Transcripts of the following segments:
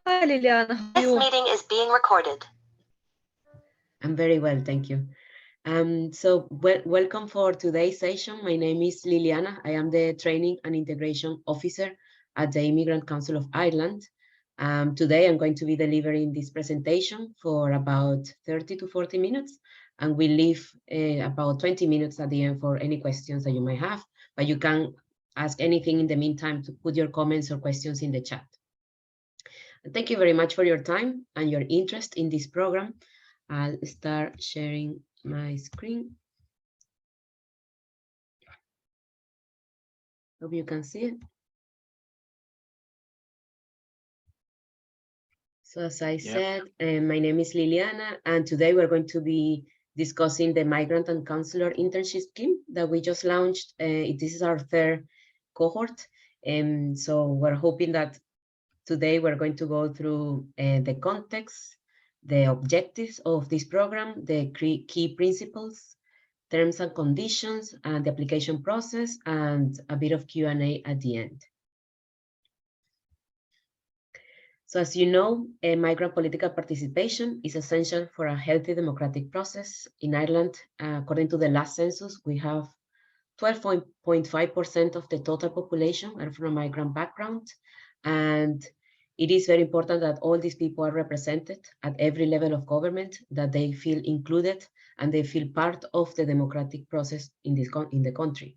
Hi Liliana, how are This you? meeting is being recorded. I'm very well, thank you. Welcome for today's session. My name is Liliana. I am the Training and Integration Officer at the Immigrant Council of Ireland. Today I'm going to be delivering this presentation for about 30 to 40 minutes, and we'll leave about 20 minutes at the end for any questions that you might have, but you can ask anything in the meantime to put your comments or questions in the chat. Thank you very much for your time and your interest in this program. I'll start sharing my screen. Hope you can see it. So as I said, my name is Liliana, and today we're going to be discussing the Migrant and Councillor Internship Scheme that we just launched. This is our third cohort. So we're hoping that today we're going to go through the context, the objectives of this program, the key principles, terms and conditions, and the application process, and a bit of Q&A at the end. So as you know, migrant political participation is essential for a healthy democratic process. In Ireland, according to the last census, we have 12.5% of the total population are from a migrant background. And it is very important that all these people are represented at every level of government, that they feel included and they feel part of the democratic process in the country.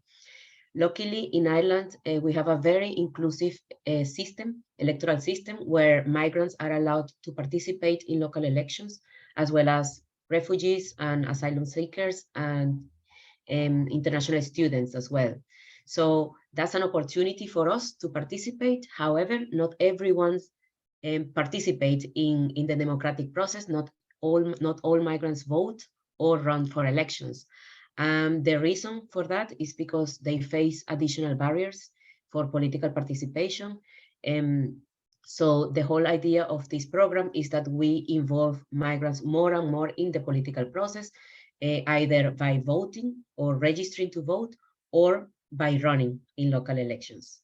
Luckily, in Ireland, we have a very inclusive electoral system, where migrants are allowed to participate in local elections, as well as refugees and asylum seekers and international students as well. So that's an opportunity for us to participate. However, not everyone participates in the democratic process. Not all migrants vote or run for elections. The reason for that is because they face additional barriers for political participation. So the whole idea of this program is that we involve migrants more and more in the political process, either by voting or registering to vote, or by running in local elections.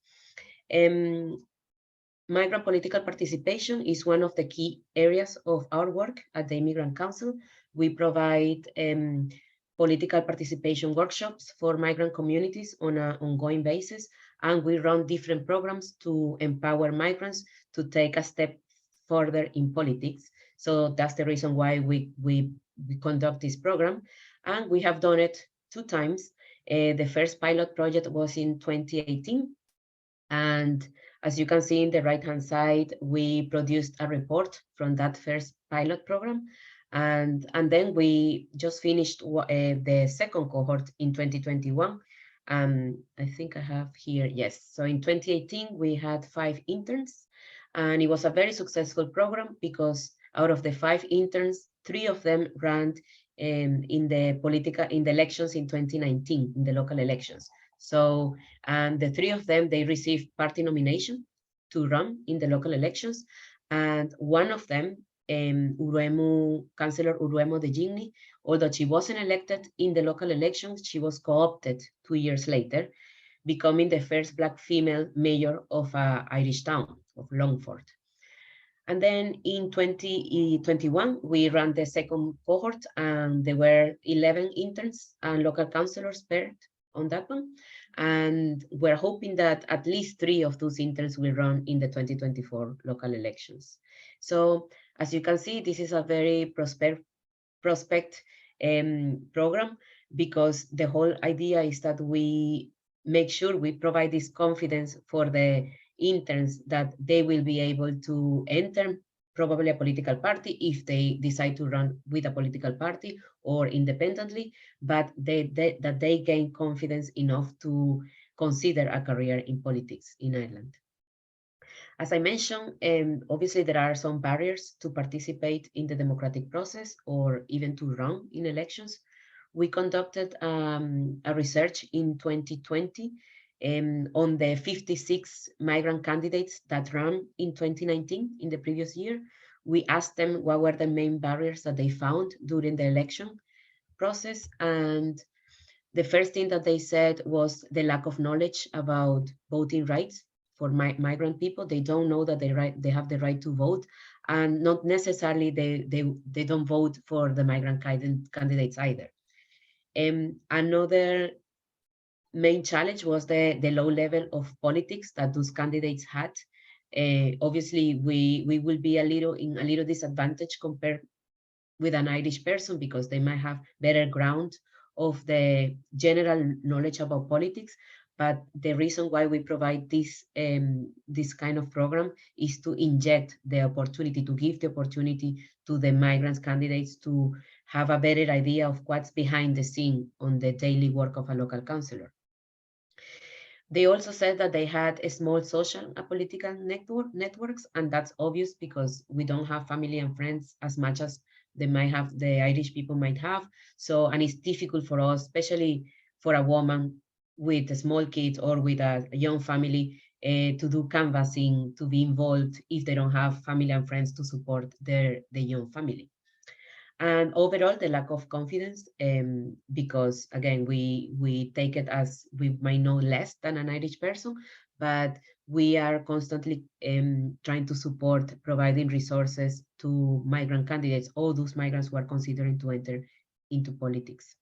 Migrant political participation is one of the key areas of our work at the Immigrant Council. We provide political participation workshops for migrant communities on an ongoing basis, and we run different programs to empower migrants to take a step further in politics. So that's the reason why we conduct this program, and we have done it 2 times. The first pilot project was in 2018, and as you can see in the right-hand side, we produced a report from that first pilot program. And then we just finished the second cohort in 2021. I think I have here, yes. So in 2018, we had 5 interns, and it was a very successful program because out of the 5 interns, 3 of them ran in the elections in 2019, in the local elections. So, and the 3 of them, they received party nomination to run in the local elections. And one of them, Councillor Uruemo de Gigni, although she wasn't elected in the local elections, she was co-opted 2 years later, becoming the first Black female mayor of an Irish town, of Longford. And then in 2021, we ran the second cohort, and there were 11 interns and local councillors paired on that one. And we're hoping that at least 3 of those interns will run in the 2024 local elections. So as you can see, this is a very prospect program, because the whole idea is that we make sure we provide this confidence for the interns that they will be able to enter probably a political party if they decide to run with a political party or independently, but that they gain confidence enough to consider a career in politics in Ireland. As I mentioned, obviously there are some barriers to participate in the democratic process or even to run in elections. We conducted a research in 2020 on the 56 migrant candidates that ran in 2019, in the previous year. We asked them what were the main barriers that they found during the election process. And the first thing that they said was the lack of knowledge about voting rights for migrant people. They don't know that they have the right to vote, and not necessarily they don't vote for the migrant candidates either. Another main challenge was the low level of politics that those candidates had. Obviously, we will be in a little disadvantage compared with an Irish person because they might have better ground of the general knowledge about politics. But the reason why we provide this kind of program is to inject the opportunity, to give the opportunity to the migrants candidates to have a better idea of what's behind the scene on the daily work of a local councillor. They also said that they had a small social and political networks, and that's obvious because we don't have family and friends as much as the Irish people might have. So, and it's difficult for us, especially for a woman with small kids or with a young family, to do canvassing, to be involved if they don't have family and friends to support the young family. And overall, the lack of confidence, because again, we take it as we might know less than an Irish person, but we are constantly trying to support providing resources to migrant candidates, all those migrants who are considering to enter into politics.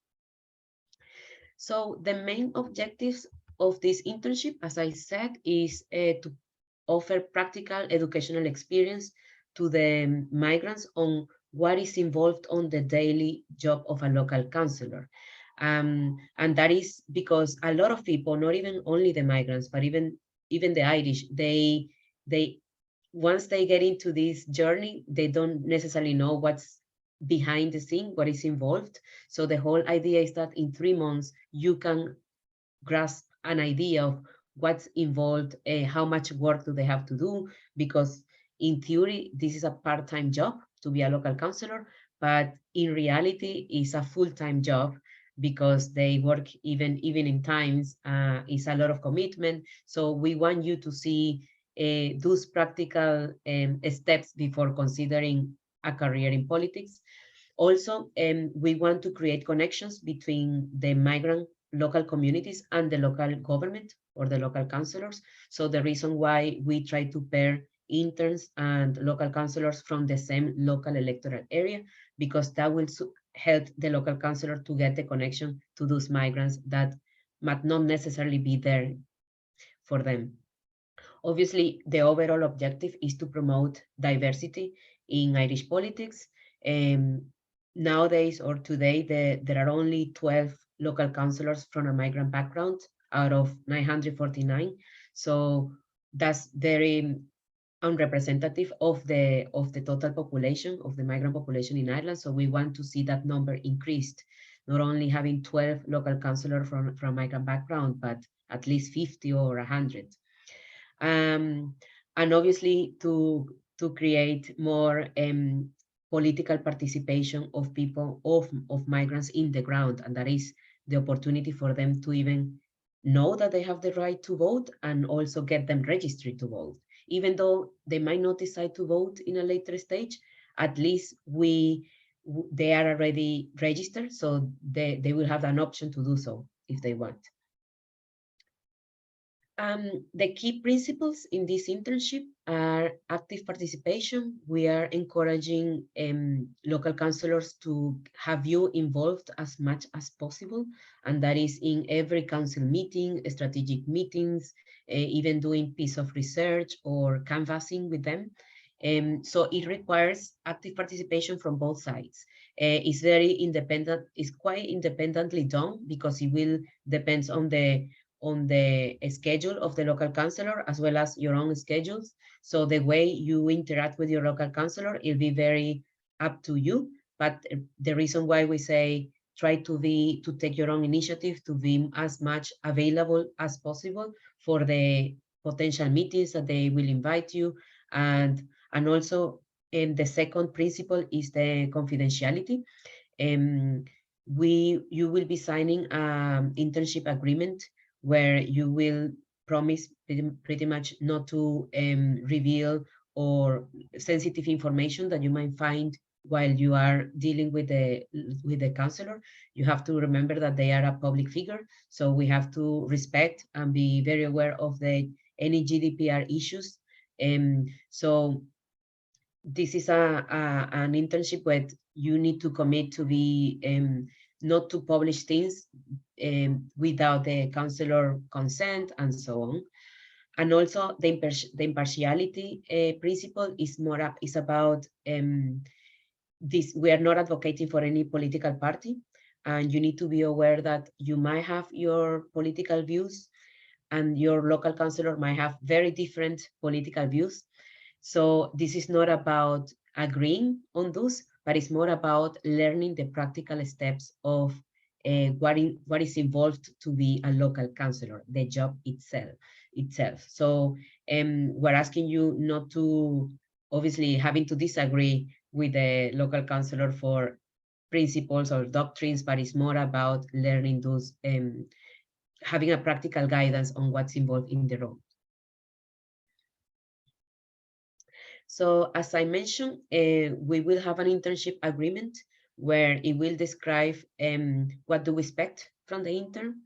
So the main objectives of this internship, as I said, is to offer practical educational experience to the migrants on what is involved on the daily job of a local councillor. And that is because a lot of people, not even only the migrants, but even the Irish, they once they get into this journey, they don't necessarily know what's behind the scene, what is involved. So the whole idea is that in 3 months, you can grasp an idea of what's involved, how much work do they have to do, because in theory, this is a part-time job to be a local councillor, but in reality, it's a full-time job because they work even in times, it's a lot of commitment. So we want you to see those practical steps before considering a career in politics. Also, we want to create connections between the migrant local communities and the local government or the local councillors. So the reason why we try to pair interns and local councillors from the same local electoral area, because that will help the local councillor to get the connection to those migrants that might not necessarily be there for them. Obviously, the overall objective is to promote diversity in Irish politics. Nowadays or today, there are only 12 local councillors from a migrant background out of 949. So that's very unrepresentative of the total population, of the migrant population in Ireland. So we want to see that number increased, not only having 12 local councillors from migrant background, but at least 50 or 100. And obviously to create more political participation of people, of migrants in the ground, and that is the opportunity for them to even know that they have the right to vote and also get them registered to vote. Even though they might not decide to vote in a later stage, at least they are already registered, so they will have an option to do so if they want. The key principles in this internship are active participation. We are encouraging local councillors to have you involved as much as possible, and that is in every council meeting, strategic meetings, even doing piece of research or canvassing with them. So it requires active participation from both sides. It's very independent, it's quite independently done because it will depend on the schedule of the local councillor as well as your own schedules. So the way you interact with your local councillor, it'll be very up to you. But the reason why we say try to take your own initiative, to be as much available as possible for the potential meetings that they will invite you. And also, the second principle is the confidentiality. You will be signing an internship agreement where you will promise pretty much not to reveal or sensitive information that you might find while you are dealing with the councillor. You have to remember that they are a public figure, so we have to respect and be very aware of the any GDPR issues. So this is an internship where you need to commit to be not to publish things without the counselor consent and so on. And also the impartiality principle is about this. We are not advocating for any political party, and you need to be aware that you might have your political views and your local councillor might have very different political views. So this is not about agreeing on those, but it's more about learning the practical steps of what is involved to be a local councillor, the job itself. So we're asking you not to, obviously, having to disagree with the local councillor for principles or doctrines, but it's more about learning those, having a practical guidance on what's involved in the role. So as I mentioned, we will have an internship agreement where it will describe what do we expect from the intern,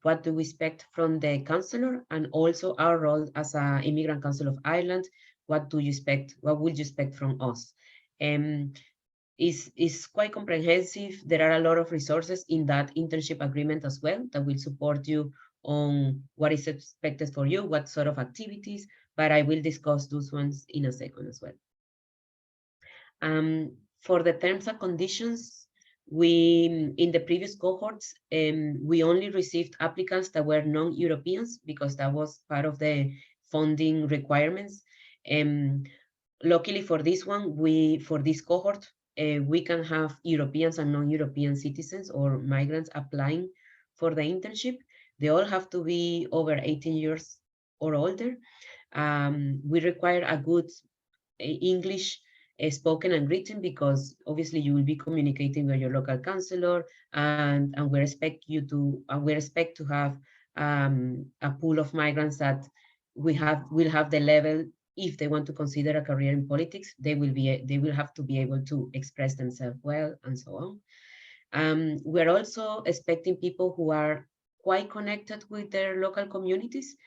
what do we expect from the councillor, and also our role as an Immigrant Council of Ireland. What do you expect? What would you expect from us? Is quite comprehensive. There are a lot of resources in that internship agreement as well that will support you on what is expected for you, what sort of activities, but I will discuss those ones in a second as well. For the terms and conditions, in the previous cohorts, we only received applicants that were non-Europeans because that was part of the funding requirements. Luckily for this one, for this cohort, we can have Europeans and non-European citizens or migrants applying for the internship. They all have to be over 18 years or older. We require a good English spoken and written because obviously you will be communicating with your local councillor, and we expect to have a pool of migrants that will have the level. If they want to consider a career in politics, they will have to be able to express themselves well and so on. We're also expecting people who are quite connected with their local communities.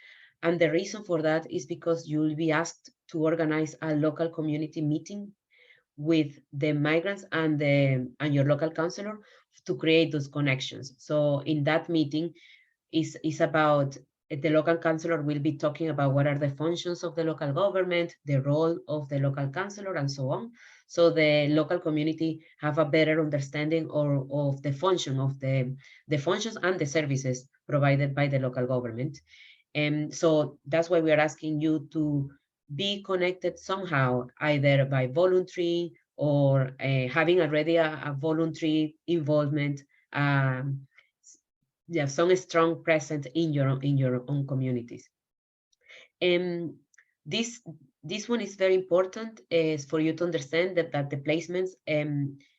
And the reason for that is because you will be asked to organize a local community meeting with the migrants and your local councillor to create those connections. So in that meeting is about the local councillor will be talking about what are the functions of the local government, the role of the local councillor, and so on. So the local community have a better understanding of the function of the functions and the services provided by the local government. And so that's why we are asking you to be connected somehow, either by voluntary or having already a voluntary involvement, some strong presence in your own communities. This one is very important for you to understand that the placements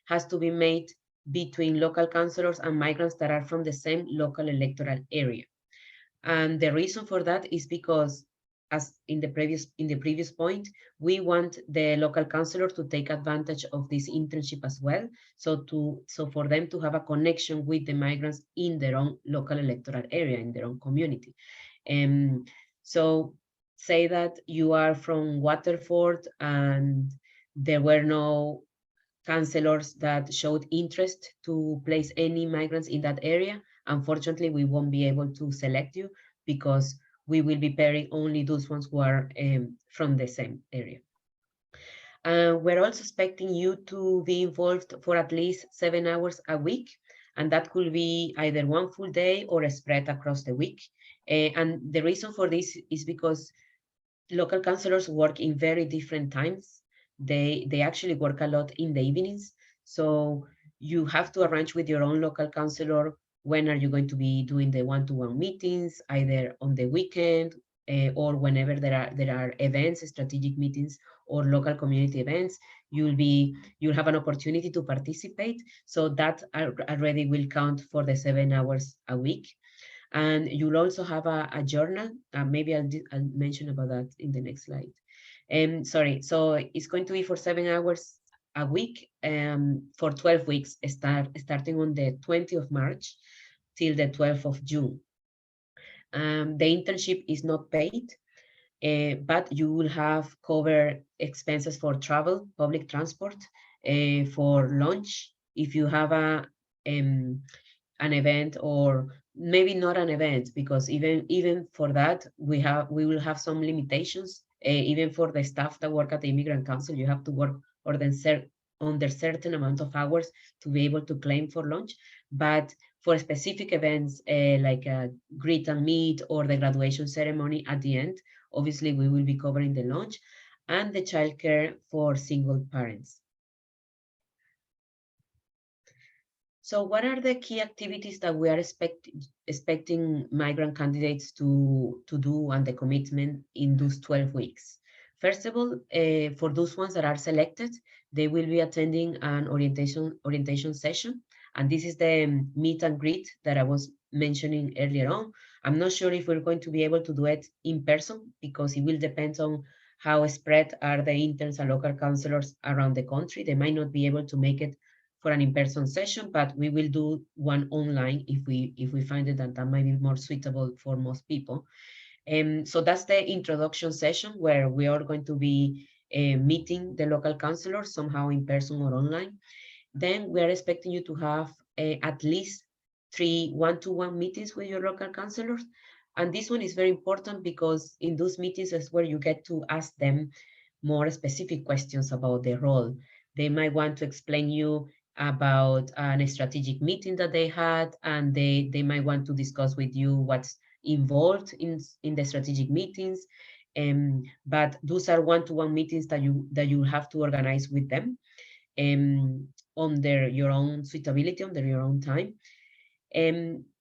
has to be made between local councillors and migrants that are from the same local electoral area. And the reason for that is because, as in the previous point, we want the local councillor to take advantage of this internship as well. So for them to have a connection with the migrants in their own local electoral area, in their own community. So say that you are from Waterford and there were no councillors that showed interest to place any migrants in that area. Unfortunately, we won't be able to select you because we will be pairing only those ones who are from the same area. We're also expecting you to be involved for at least 7 hours a week, and that could be either one full day or spread across the week. And the reason for this is because local councillors work in very different times. They actually work a lot in the evenings. So you have to arrange with your own local councillor when are you going to be doing the one-to-one meetings, either on the weekend or whenever there are events, strategic meetings or local community events. You'll have an opportunity to participate. So that already will count for the 7 hours a week. And you'll also have a journal. Maybe I'll mention about that in the next slide. Sorry, so it's going to be for 7 hours a week for 12 weeks, starting on the 20th of March till the 12th of June. The internship is not paid. but you will have cover expenses for travel, public transport, for lunch. If you have an event, or maybe not an event, because even for that we will have some limitations. Even for the staff that work at the Immigrant Council, you have to work under certain amount of hours to be able to claim for lunch. But for specific events, like a greet and meet or the graduation ceremony at the end, obviously we will be covering the lunch and the childcare for single parents. So what are the key activities that we are expecting migrant candidates to do, and the commitment in those 12 weeks? First of all, for those ones that are selected, they will be attending an orientation session. And this is the meet and greet that I was mentioning earlier on. I'm not sure if we're going to be able to do it in person, because it will depend on how spread are the interns and local counselors around the country. They might not be able to make it for an in-person session, but we will do one online if we find it that might be more suitable for most people. So that's the introduction session, where we are going to be meeting the local counselors somehow in person or online. Then we are expecting you to have at least 3 one-to-one meetings with your local counselors. And this one is very important, because in those meetings is where you get to ask them more specific questions about their role. They might want to explain you about a strategic meeting that they had, and they might want to discuss with you what's involved in the strategic meetings. But those are one-to-one meetings that you have to organize with them, under your own suitability, under your own time.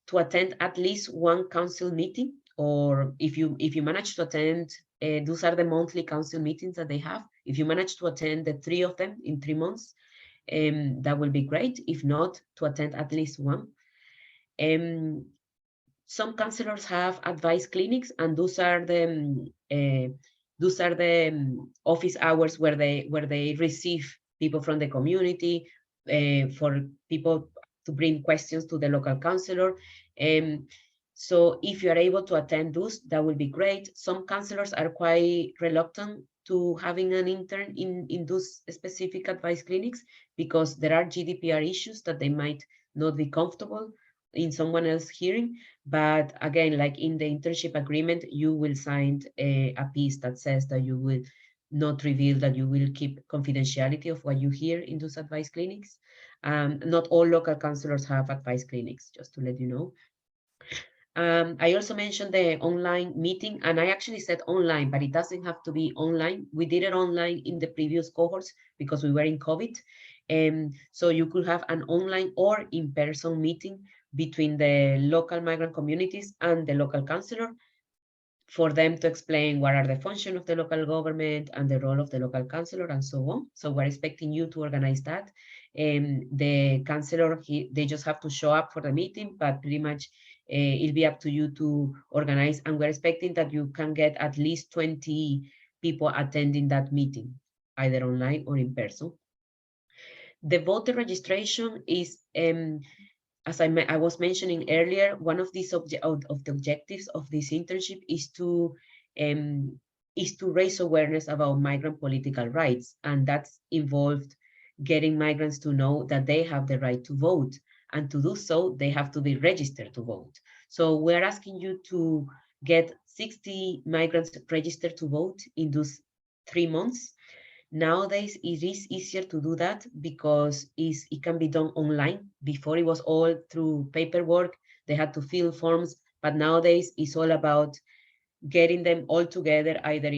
To attend at least one council meeting, or if you manage to attend, those are the monthly council meetings that they have. If you manage to attend the 3 of them in 3 months, that will be great. If not, to attend at least one. Some counselors have advice clinics, and those are the office hours where they receive people from the community, for people to bring questions to the local counselor. So if you are able to attend those, that will be great. Some counselors are quite reluctant to having an intern in those specific advice clinics, because there are GDPR issues that they might not be comfortable in someone else hearing. But again, like in the internship agreement, you will sign a piece that says that you will not reveal, that you will keep confidentiality of what you hear in those advice clinics. Not all local counselors have advice clinics, just to let you know. I also mentioned the online meeting, and I actually said online, but it doesn't have to be online. We did it online in the previous cohorts because we were in COVID. So you could have an online or in-person meeting between the local migrant communities and the local counselor, for them to explain what are the functions of the local government and the role of the local counselor and so on. So we're expecting you to organize that. The counselor, they just have to show up for the meeting, but pretty much it'll be up to you to organize. And we're expecting that you can get at least 20 people attending that meeting, either online or in person. The voter registration is, as I was mentioning earlier, one of these of the objectives of this internship is to raise awareness about migrant political rights, and that's involved getting migrants to know that they have the right to vote, and to do so, they have to be registered to vote. So we're asking you to get 60 migrants registered to vote in those 3 months. Nowadays, it is easier to do that because it can be done online. Before, it was all through paperwork. They had to fill forms, but nowadays it's all about getting them all together. Either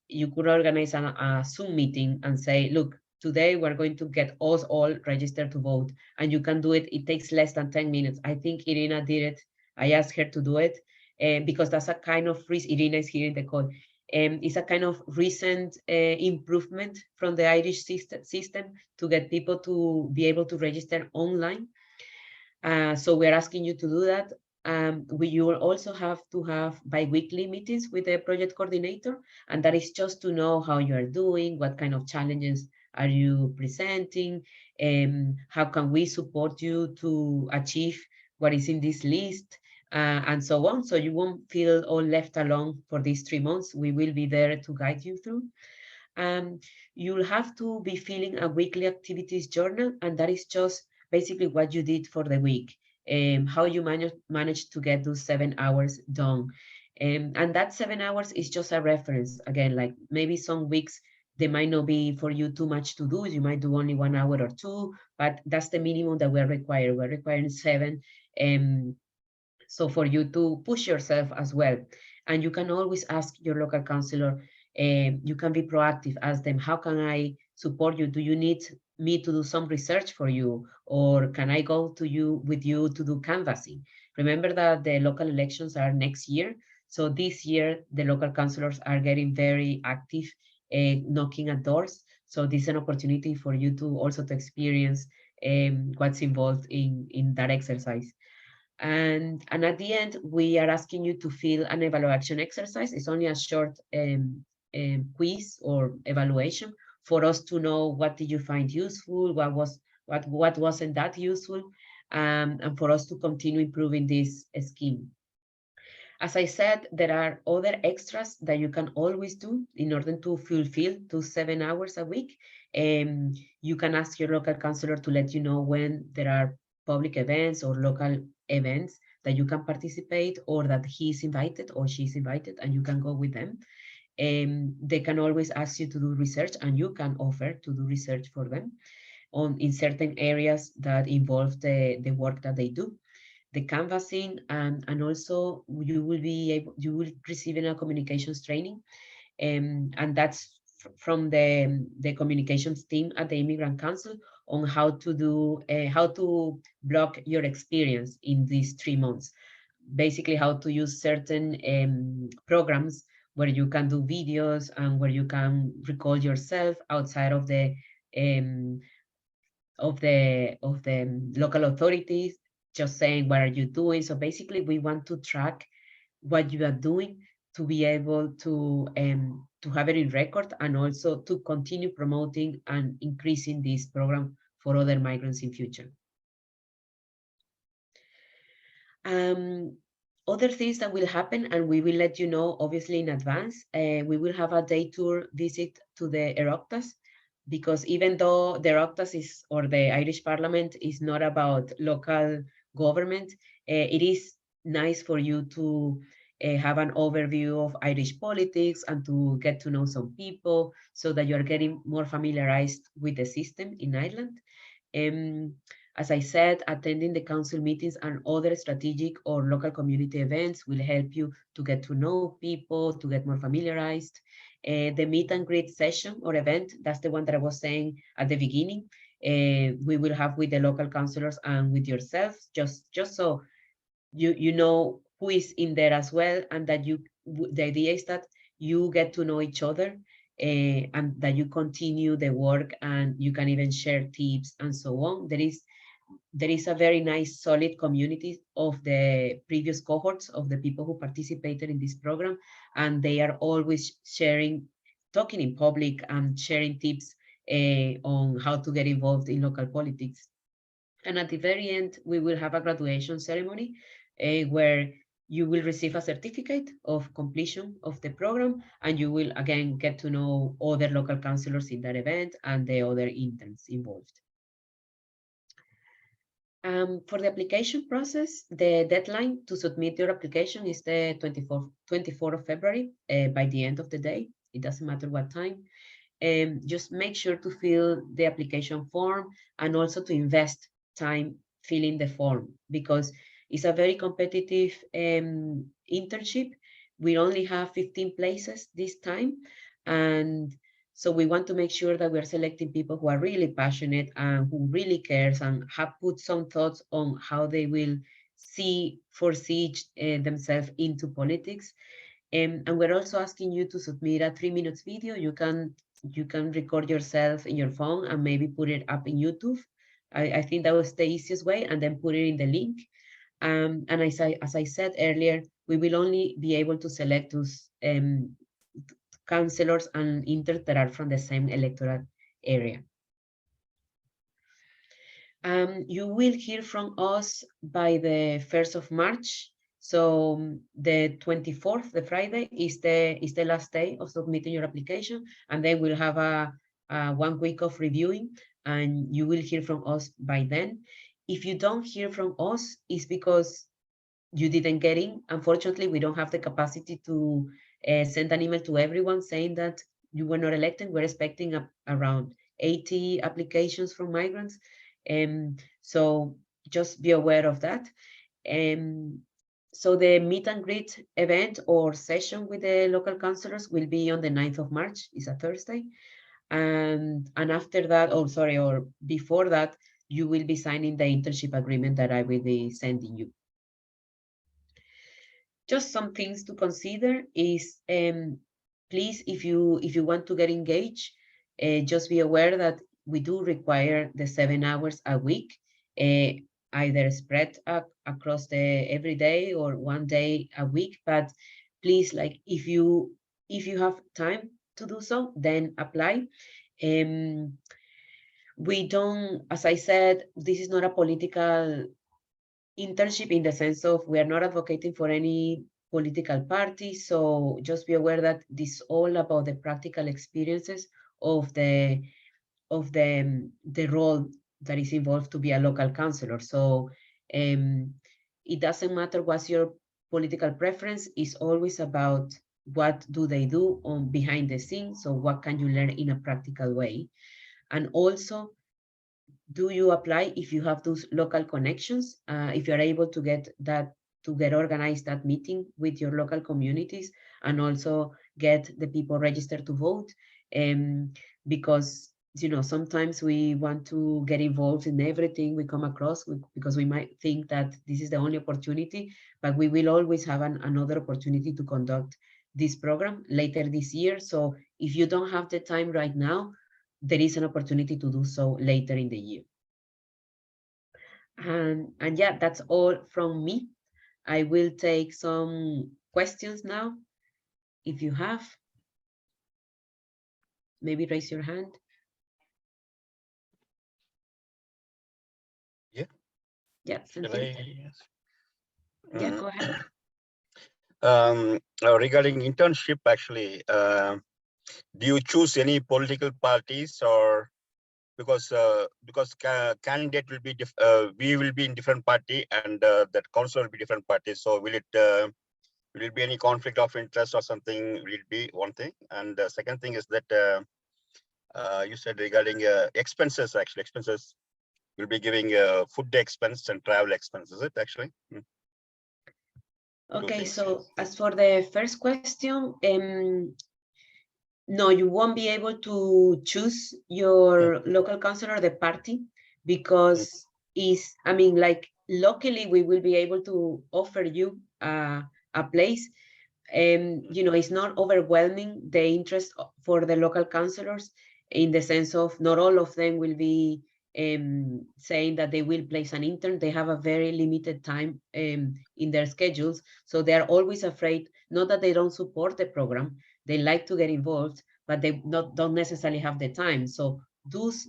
you could organize a Zoom meeting and say, look, today we're going to get us all registered to vote, and you can do it. It takes less than 10 minutes. I think Irina did it. I asked her to do it because that's a kind of Irina is here in the call. It's a kind of recent improvement from the Irish system to get people to be able to register online. So we're asking you to do that. You will also have to have bi-weekly meetings with the project coordinator, and that is just to know how you are doing, what kind of challenges are you presenting, how can we support you to achieve what is in this list, and so on. So you won't feel all left alone for these 3 months. We will be there to guide you through. You'll have to be filling a weekly activities journal, and that is just basically what you did for the week, how you managed to get those 7 hours done. And that 7 hours is just a reference. Again, like maybe some weeks, they might not be for you too much to do. You might do only 1 hour or 2, but that's the minimum that we're required. We're requiring 7. So for you to push yourself as well. And you can always ask your local counselor, you can be proactive, ask them, how can I support you? Do you need me to do some research for you? Or can I go to you with you to do canvassing? Remember that the local elections are next year. So this year, the local counselors are getting very active, knocking at doors. So this is an opportunity for you to also to experience what's involved in that exercise. And at the end, we are asking you to fill an evaluation exercise. It's only a short quiz or evaluation for us to know what did you find useful, what wasn't that useful, and for us to continue improving this scheme. As I said, there are other extras that you can always do in order to fulfill those 7 hours a week. You can ask your local counselor to let you know when there are public events or local events that you can participate, or that he's invited or she's invited and you can go with them. They can always ask you to do research, and you can offer to do research for them in certain areas that involve the work that they do, the canvassing, and also you will receive a communications training, and that's from the communications team at the Immigrant Council on how to block your experience in these 3 months. Basically, how to use certain programs where you can do videos and where you can record yourself outside of the um, local authorities, just saying what are you doing. So basically, we want to track what you are doing to be able to have it in record, and also to continue promoting and increasing this program for other migrants in future. Other things that will happen, and we will let you know obviously in advance, we will have a day tour visit to the Oireachtas, because even though the Oireachtas is, or the Irish Parliament is not about local government, it is nice for you to have an overview of Irish politics and to get to know some people, so that you're getting more familiarized with the system in Ireland. As I said, attending the council meetings and other strategic or local community events will help you to get to know people, to get more familiarized. The meet and greet session or event, that's the one that I was saying at the beginning, we will have with the local councillors and with yourself, just so you know who is in there as well, and that the idea is that you get to know each other, and that you continue the work, and you can even share tips and so on. There is a very nice solid community of the previous cohorts of the people who participated in this program, and they are always talking in public and sharing tips on how to get involved in local politics. And at the very end, we will have a graduation ceremony where you will receive a certificate of completion of the program, and you will again get to know other local councillors in that event and the other interns involved. For the application process, the deadline to submit your application is the 24th of February by the end of the day. It doesn't matter what time. Just make sure to fill the application form, and also to invest time filling the form, because it's a very competitive internship. We only have 15 places this time, and so we want to make sure that we're selecting people who are really passionate and who really cares and have put some thoughts on how they will foresee themselves into politics. And we're also asking you to submit a 3-minute video. You can record yourself in your phone and maybe put it up in YouTube. I think that was the easiest way, and then put it in the link. And as I said earlier, we will only be able to select those councillors and interns that are from the same electoral area. You will hear from us by the 1st of March. So the 24th, the Friday, is the last day of submitting your application, and then we'll have a 1 week of reviewing, and you will hear from us by then. If you don't hear from us, it's because you didn't get in. Unfortunately, we don't have the capacity to send an email to everyone saying that you were not elected. We're expecting around 80 applications from migrants. So just be aware of that. So the meet and greet event or session with the local councillors will be on the 9th of March. It's a Thursday. And after that, or before that, you will be signing the internship agreement that I will be sending you. Just some things to consider is, please, if you want to get engaged, just be aware that we do require the 7 hours a week, either spread across the every day or 1 day a week. But please, like, if you have time to do so, then apply. We don't, as I said, this is not a political internship in the sense of we are not advocating for any political party. So just be aware that this is all about the practical experiences of the role that is involved to be a local councillor. So it doesn't matter what's your political preference. It's always about what do they do on behind the scenes. So what can you learn in a practical way? And also, do you apply if you have those local connections? If you're able to get organized that meeting with your local communities, and also get the people registered to vote, because sometimes we want to get involved in everything we come across because we might think that this is the only opportunity, but we will always have another opportunity to conduct this program later this year. So if you don't have the time right now, there is an opportunity to do so later in the year. And yeah, that's all from me. I will take some questions now. If you have, maybe raise your hand. Yeah. Yeah, yeah, go ahead. Regarding internship, actually, do you choose any political parties, or because candidate will be we will be in different party, and that council will be different parties? So will it be any conflict of interest or something? Will it be one thing? And the second thing is that you said regarding expenses. Actually, expenses will be giving food expense and travel expenses. Is it actually? Okay, so as for the first question, no, you won't be able to choose your local councillor or the party, because luckily we will be able to offer you a place. It's not overwhelming, the interest for the local councillors, in the sense of not all of them will be saying that they will place an intern. They have a very limited time in their schedules, so they are always afraid, not that they don't support the program, they like to get involved, but they don't necessarily have the time. So those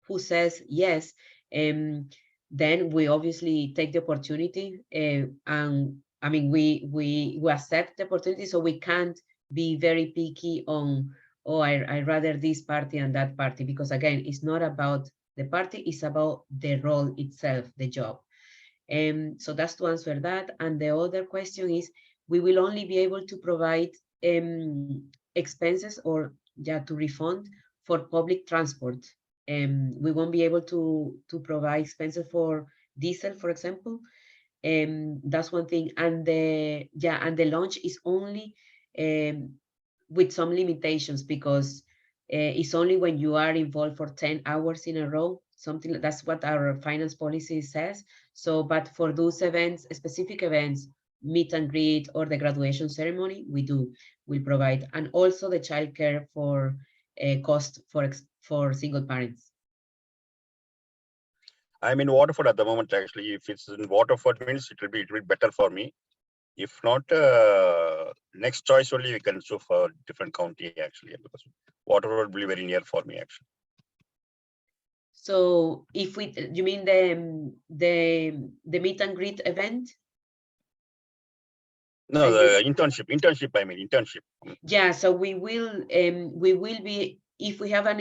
who says yes, then we obviously take the opportunity, and we accept the opportunity, so we can't be very picky on, oh, I rather this party and that party, because again, it's not about the party, it's about the role itself, the job. So that's to answer that. And the other question is, we will only be able to provide expenses, or to refund for public transport. We won't be able to provide expenses for diesel, for example. That's one thing. And the lunch is only with some limitations, because it's only when you are involved for 10 hours in a row, something that's what our finance policy says. So, but for those events, specific events, meet and greet or the graduation ceremony, we provide, and also the childcare for cost for single parents. I'm in Waterford at the moment. Actually, if it's in Waterford, means it will be better for me. If not, next choice only we can choose for different county actually, because Waterford will be very near for me actually. So if you mean the meet and greet event? No, the internship. I mean internship. Yeah, so we will be, if we have an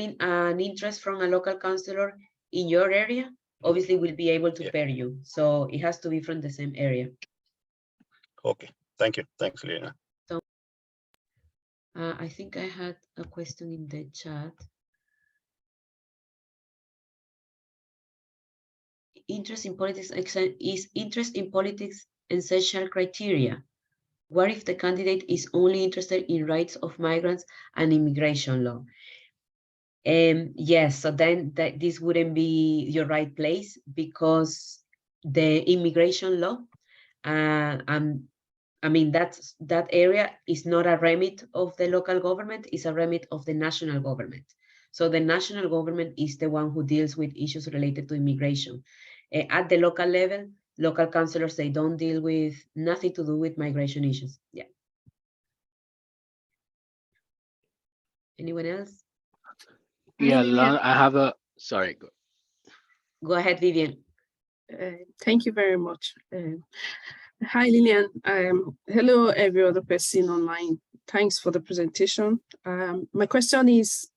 interest from a local councillor in your area, obviously we'll be able to pair you. So it has to be from the same area. Okay, thank you. Thanks, Liliana. So I think I had a question in the chat. Interest in politics is interest in politics essential criteria? What if the candidate is only interested in rights of migrants and immigration law? Yes, so then this wouldn't be your right place, because the immigration law, I mean, that area is not a remit of the local government, it's a remit of the national government. So the national government is the one who deals with issues related to immigration. At the local level, local councillors, they don't deal with nothing to do with migration issues. Yeah. Anyone else? Yeah, Lilian. I have a, sorry. Go ahead, Vivian. Thank you very much. Hi, Lilian. Hello, every other person online. Thanks for the presentation. My question is,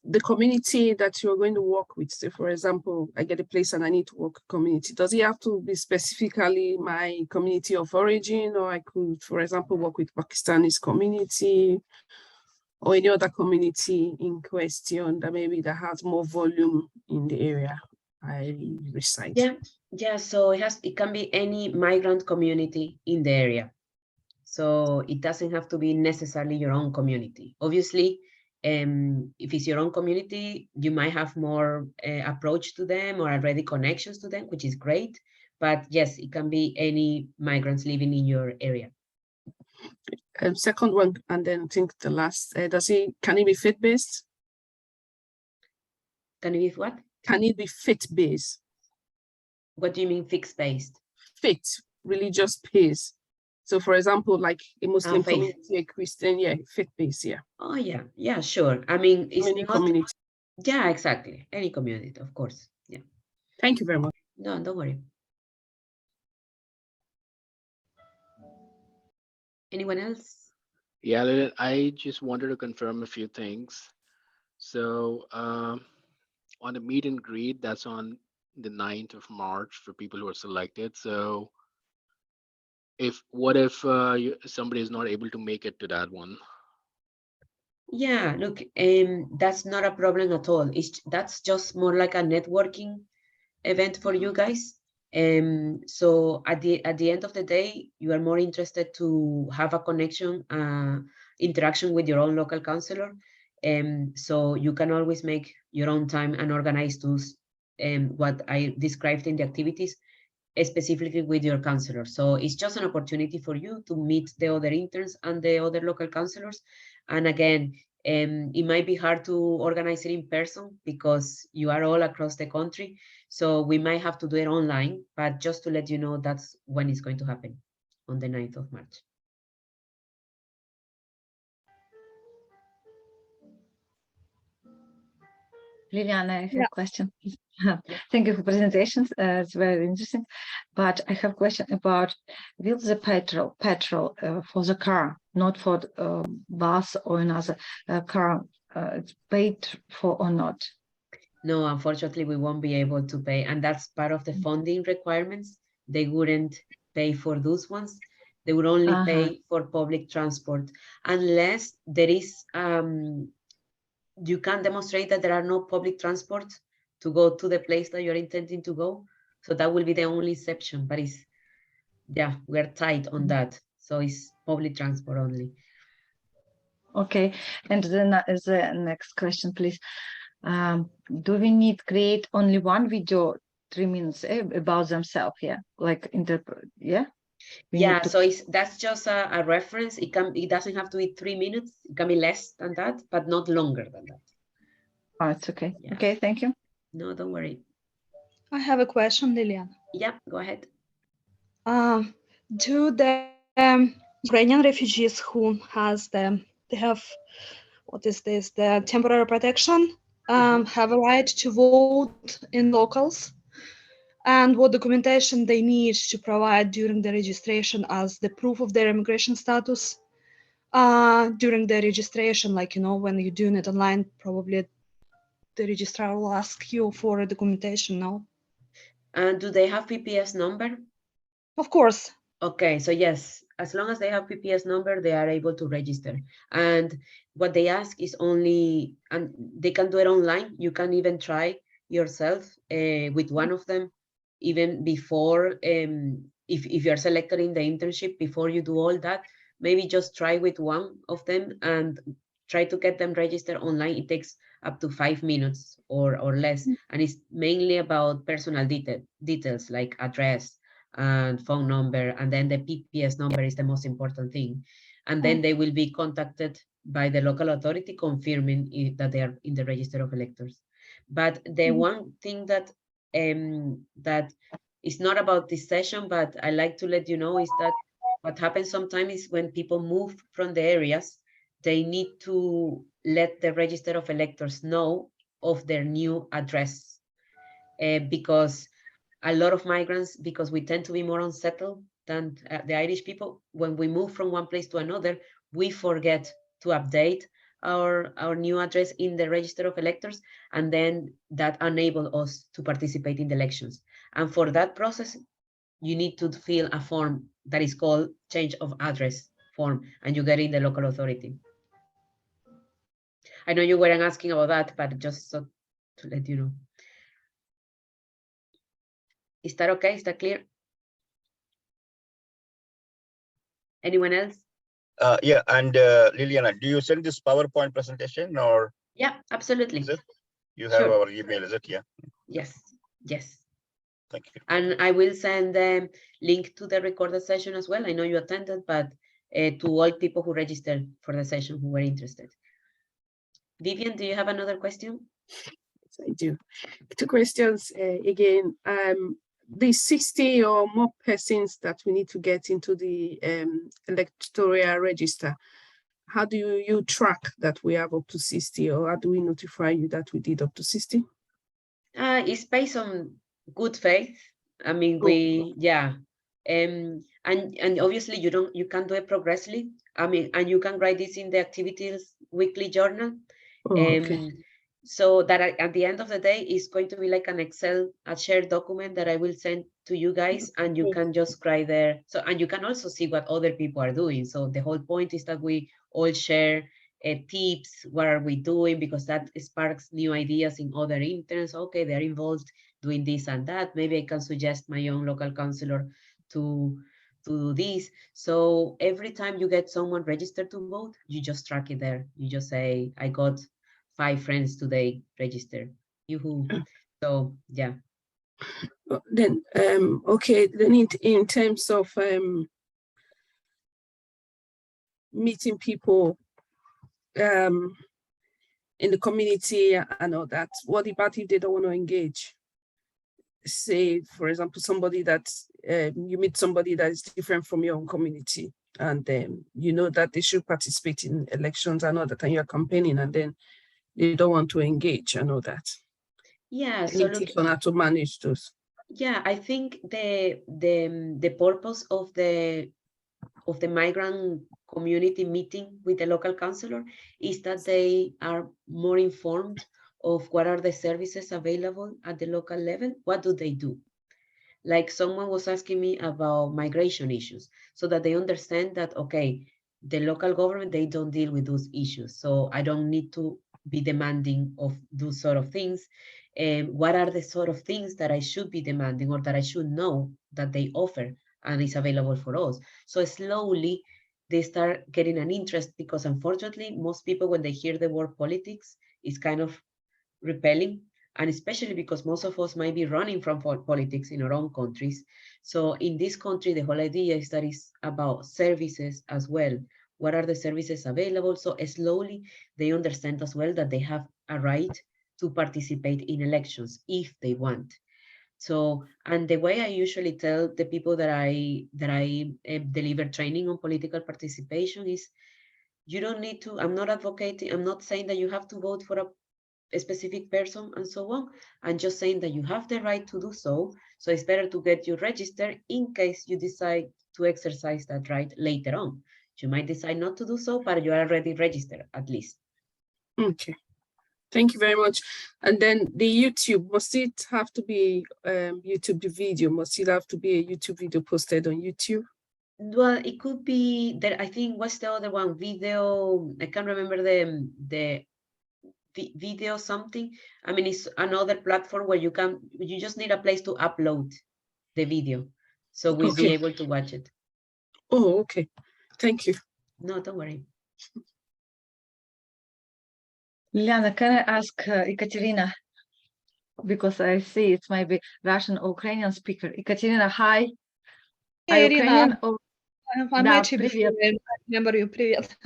the community that you're going to work with, say, for example, I get a place and I need to work community. Does it have to be specifically my community of origin, or I could, for example, work with Pakistani's community or any other community in question that maybe that has more volume in the area I reside? Yeah. So it can be any migrant community in the area. So it doesn't have to be necessarily your own community. Obviously, if it's your own community, you might have more approach to them or already connections to them, which is great. But yes, it can be any migrants living in your area. Second one, and then I think the last, can it be fit-based? Can it be what? Can it be fit-based? What do you mean fixed-based? Fit, religious based. So for example, like a Muslim community, a Christian, fit-based, Oh yeah, sure. I mean, it's any not, community. Yeah, exactly. Any community, of course. Yeah. Thank you very much. No, don't worry. Anyone else? Yeah, Lilith, I just wanted to confirm a few things. So on the meet and greet, that's on the 9th of March for people who are selected. So what if somebody is not able to make it to that one? Yeah, look, that's not a problem at all. That's just more like a networking event for you guys. So at the end of the day, you are more interested to have a connection, interaction with your own local councillor. So you can always make your own time and organize those, what I described in the activities, specifically with your councillor. So it's just an opportunity for you to meet the other interns and the other local councillors. And again, it might be hard to organize it in person because you are all across the country. So we might have to do it online, but just to let you know, that's when it's going to happen, on the 9th of March. Liliana, I have a question. Thank you for presentations. It's very interesting. But I have a question about, will the petrol for the car, not for bus or another car, it's paid for or not? No, unfortunately, we won't be able to pay. And that's part of the funding requirements. They wouldn't pay for those ones. They would only pay for public transport, unless there is, you can demonstrate that there are no public transport to go to the place that you're intending to go. So that will be the only exception, but we're tight on that. So it's public transport only. Okay, and then the next question, please. Do we need create only one video, 3 minutes about themselves here, like So that's just a reference. It doesn't have to be 3 minutes. It can be less than that, but not longer than that. Oh, it's okay. Yeah. Okay, thank you. No, don't worry. I have a question, Lilian. Yeah, go ahead. Do the Ukrainian refugees who have what is this, the temporary protection, have a right to vote in locals? and what documentation they need to provide during the registration as the proof of their immigration status. During the registration, like, you know, when you're doing it online, probably the registrar will ask you for a documentation, no? And do they have PPS number? Of course. Okay, so yes, as long as they have PPS number, they are able to register. And what they ask is only, and they can do it online. You can even try yourself with one of them, even before, if you're selected in the internship, before you do all that, maybe just try with one of them and try to get them registered online. It takes up to 5 minutes or less. And it's mainly about personal details like address and phone number, and then the PPS number is the most important thing. And then they will be contacted by the local authority confirming that they are in the register of electors. But the one thing that that is not about this session, but I like to let you know, is that what happens sometimes is when people move from the areas, they need to let the register of electors know of their new address, because a lot of migrants, because we tend to be more unsettled than the Irish people, when we move from one place to another, we forget to update our new address in the register of electors, and then that enables us to participate in the elections. And for that process, you need to fill a form that is called change of address form, and you get in the local authority. I know you weren't asking about that, but just so to let you know. Is that okay? Is that clear? Anyone else? Yeah, and Liliana, do you send this PowerPoint presentation, or? Yeah, absolutely. Is it? You have Sure. our email, is it? Yeah. Yes, yes. Thank you. And I will send them link to the recorded session as well. I know you attended, but to all people who registered for the session who were interested. Vivian, do you have another question? Yes, I do. 2 questions again. The 60 or more persons that we need to get into the electoral register, how do you track that we have up to 60, or how do we notify you that we did up to 60? It's based on good faith. I mean, and obviously you can't do it progressively. I mean, and you can write this in the activities weekly journal. Okay. So that at the end of the day is going to be like an Excel, a shared document that I will send to you guys, and you can just write there. So, and you can also see what other people are doing. So the whole point is that we all share tips. What are we doing? Because that sparks new ideas in other interns. Okay, they're involved doing this and that. Maybe I can suggest my own local councillor to do this. So every time you get someone registered to vote, you just track it there. You just say, I got 5 friends today registered. Yoo-hoo. So yeah. Then okay, then in terms of meeting people in the community and all that, what about if they don't want to engage? Say, for example, somebody that you meet somebody that is different from your own community, and you know that they should participate in elections and all that, and you're campaigning, and then they don't want to engage and all that. Yeah. Any tips on how to manage those? Yeah, I think the purpose of the migrant community meeting with the local councillor is that they are more informed of what are the services available at the local level. What do they do? Like someone was asking me about migration issues, so that they understand that, okay, the local government, they don't deal with those issues. So I don't need to be demanding of those sort of things. What are the sort of things that I should be demanding, or that I should know that they offer and is available for us? So slowly they start getting an interest, because unfortunately, most people, when they hear the word politics, is kind of repelling, and especially because most of us might be running from politics in our own countries. So in this country, the whole idea is that it's about services as well. What are the services available? So slowly they understand as well that they have a right to participate in elections if they want. So, and the way I usually tell the people that I deliver training on political participation is, you don't need to, I'm not advocating, I'm not saying that you have to vote for a a specific person and so on, and just saying that you have the right to do so. So it's better to get you registered in case you decide to exercise that right later on. You might decide not to do so, but you are already registered at least. Okay. Thank you very much. And then the YouTube, must it have to be YouTube the video? Must it have to be a YouTube video posted on YouTube? Well, it could be there. I think what's the other one? Video. I can't remember the video something. I mean, it's another platform where you just need a place to upload the video, so we'll be able to watch it. Oh, okay. Thank you. No, don't worry. Liliana, can I ask Ekaterina? Because I see it might be Russian or Ukrainian speaker. Ekaterina, hi. Are you Ukrainian or... I met you before. I remember you. Привет.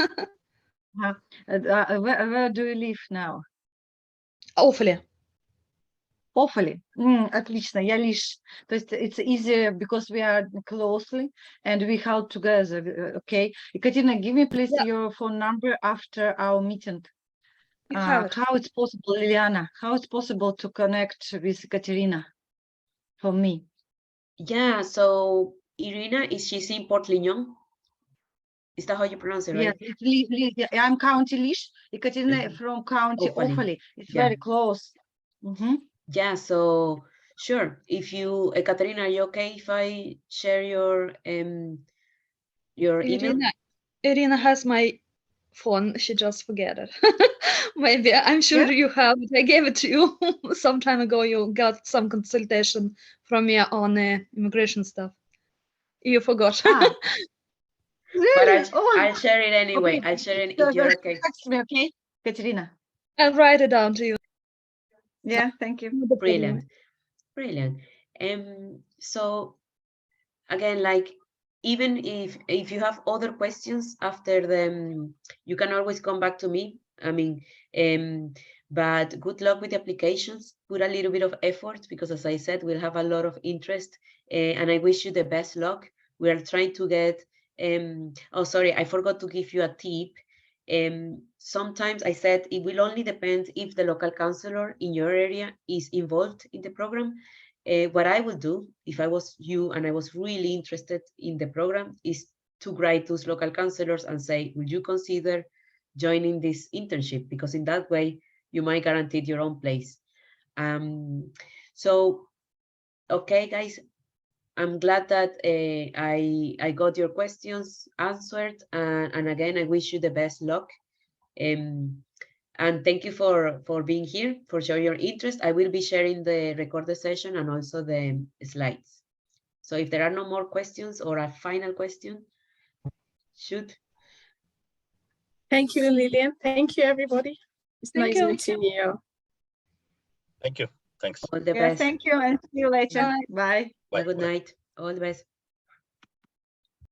Where do you live now? Hopefully. Hopefully. Отлично, я лишь. То есть it's easier because we are closely and we help together. Okay. Ekaterina, give me please your phone number after our meeting. How it's possible, Liliana? How it's possible to connect with Ekaterina for me? Yeah. So Irina, she's in Port Lignon? Is that how you pronounce it, right? Yes, I'm County Lish. Ekaterina from County Offaly. It's very close. Yeah, so sure. If you, Ekaterina, are you okay if I share your email? Irina has my phone. She just forget it. Maybe I'm sure you have it. I gave it to you some time ago. You got some consultation from me on immigration stuff. You forgot. Really? But I'll share it anyway. Okay. I'll share it if you're okay. Text me, okay, Katerina? I'll write it down to you. Yeah, thank you. Brilliant. Brilliant. So again, like, even if you have other questions after them, you can always come back to me. I mean, but good luck with the applications. Put a little bit of effort because, as I said, we'll have a lot of interest, and I wish you the best luck. We are trying to get, oh, sorry, I forgot to give you a tip. Sometimes I said it will only depend if the local councillor in your area is involved in the program. What I would do if I was you and I was really interested in the program is to write those local councillors and say, would you consider joining this internship? Because in that way, you might guarantee your own place. So, okay, guys, I'm glad that I got your questions answered. And again, I wish you the best luck. And thank you for being here, for showing your interest. I will be sharing the recorded session and also the slides. So if there are no more questions or a final question, shoot. Thank you, Lillian. Thank you, everybody. It's nice meeting you. Thank you. Thanks. All the best. Thank you and see you later. Bye. Bye. Have a good night. All the best.